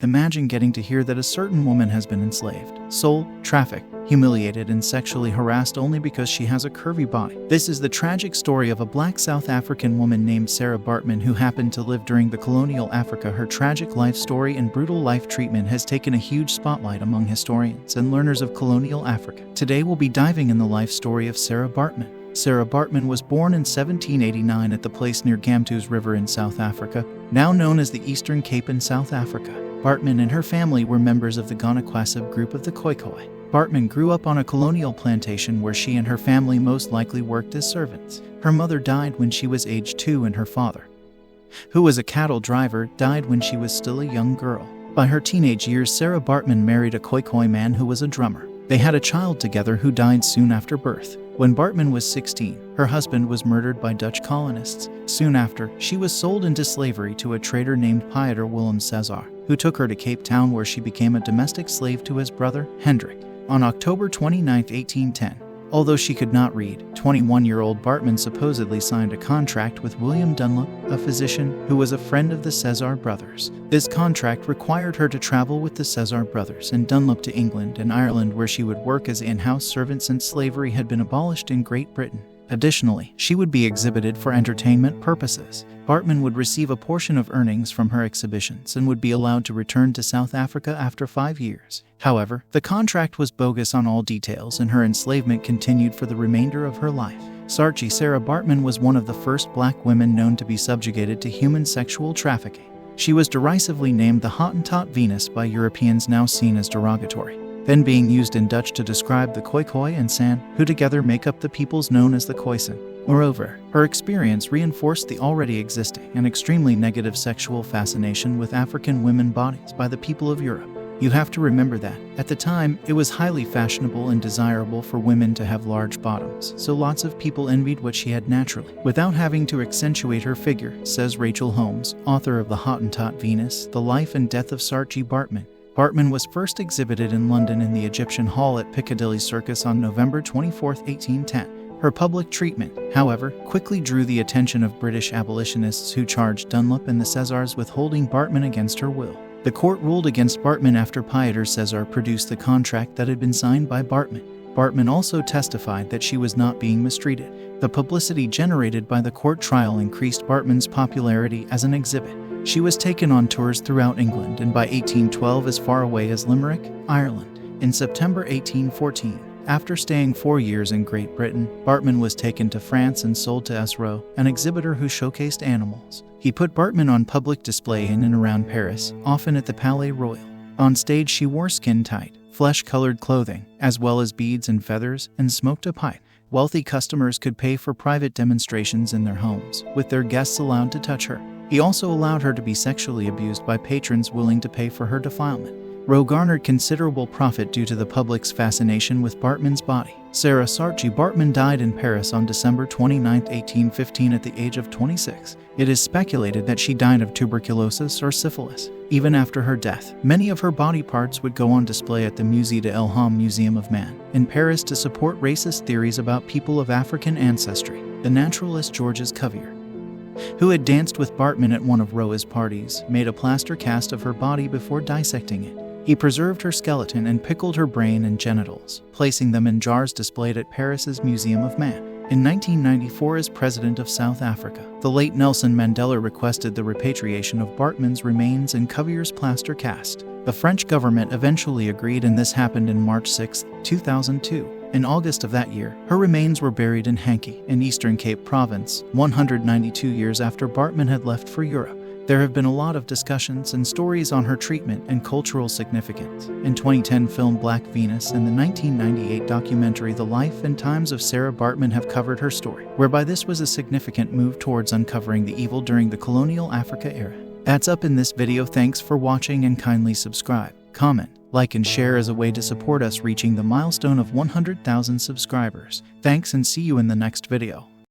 Imagine getting to hear that a certain woman has been enslaved, sold, trafficked, humiliated, and sexually harassed only because she has a curvy body. This is the tragic story of a black South African woman named Sarah Baartman who happened to live during the colonial Africa. Her tragic life story and brutal life treatment has taken a huge spotlight among historians and learners of colonial Africa. Today we'll be diving in the life story of Sarah Baartman. Sarah Baartman was born in 1789 at the place near Gamtoos River in South Africa, now known as the Eastern Cape in South Africa. Baartman and her family were members of the Ghanakwasib group of the Khoikhoi. Baartman grew up on a colonial plantation where she and her family most likely worked as servants. Her mother died when she was age 2 and her father, who was a cattle driver, died when she was still a young girl. By her teenage years, Sarah Baartman married a Khoikhoi man who was a drummer. They had a child together who died soon after birth. When Baartman was 16, her husband was murdered by Dutch colonists. Soon after, she was sold into slavery to a trader named Pieter Willem Cesar, who took her to Cape Town where she became a domestic slave to his brother, Hendrik. On October 29, 1810, although she could not read, 21-year-old Baartman supposedly signed a contract with William Dunlop, a physician who was a friend of the Cesar brothers. This contract required her to travel with the Cesar brothers and Dunlop to England and Ireland, where she would work as in-house servant since slavery had been abolished in Great Britain. Additionally, she would be exhibited for entertainment purposes. Baartman would receive a portion of earnings from her exhibitions and would be allowed to return to South Africa after 5 years. However, the contract was bogus on all details and her enslavement continued for the remainder of her life. Sarah Baartman was one of the first black women known to be subjugated to human sexual trafficking. She was derisively named the Hottentot Venus by Europeans, now seen as derogatory, then being used in Dutch to describe the Khoikhoi and San, who together make up the peoples known as the Khoisan. Moreover, her experience reinforced the already existing and extremely negative sexual fascination with African women bodies by the people of Europe. You have to remember that, at the time, it was highly fashionable and desirable for women to have large bottoms, so lots of people envied what she had naturally, without having to accentuate her figure, says Rachel Holmes, author of The Hottentot Venus, The Life and Death of Sarah Baartman. Baartman was first exhibited in London in the Egyptian Hall at Piccadilly Circus on November 24, 1810. Her public treatment, however, quickly drew the attention of British abolitionists who charged Dunlop and the Cesars with holding Baartman against her will. The court ruled against Baartman after Pieter Cesar produced the contract that had been signed by Baartman. Baartman also testified that she was not being mistreated. The publicity generated by the court trial increased Baartman's popularity as an exhibit. She was taken on tours throughout England and by 1812 as far away as Limerick, Ireland. In September 1814, after staying 4 years in Great Britain, Baartman was taken to France and sold to Esrault, an exhibitor who showcased animals. He put Baartman on public display in and around Paris, often at the Palais Royal. On stage she wore skin-tight, flesh-colored clothing, as well as beads and feathers, and smoked a pipe. Wealthy customers could pay for private demonstrations in their homes, with their guests allowed to touch her. He also allowed her to be sexually abused by patrons willing to pay for her defilement. Rowe garnered considerable profit due to the public's fascination with Baartman's body. Sarah Baartman died in Paris on December 29, 1815 at the age of 26. It is speculated that she died of tuberculosis or syphilis. Even after her death, many of her body parts would go on display at the Musée de l'Homme Museum of Man in Paris to support racist theories about people of African ancestry. The naturalist Georges Cuvier, who had danced with Baartman at one of Rowe's parties, made a plaster cast of her body before dissecting it. He preserved her skeleton and pickled her brain and genitals, placing them in jars displayed at Paris's Museum of Man. In 1994, as president of South Africa, the late Nelson Mandela requested the repatriation of Baartman's remains and Cuvier's plaster cast. The French government eventually agreed, and this happened in March 6, 2002. In August of that year, her remains were buried in Hankie, in Eastern Cape Province, 192 years after Baartman had left for Europe. There have been a lot of discussions and stories on her treatment and cultural significance. In 2010 film Black Venus and the 1998 documentary The Life and Times of Sarah Baartman have covered her story, whereby this was a significant move towards uncovering the evil during the colonial Africa era. That's up in this video. Thanks for watching and kindly subscribe, comment, like and share as a way to support us reaching the milestone of 100,000 subscribers. Thanks and see you in the next video.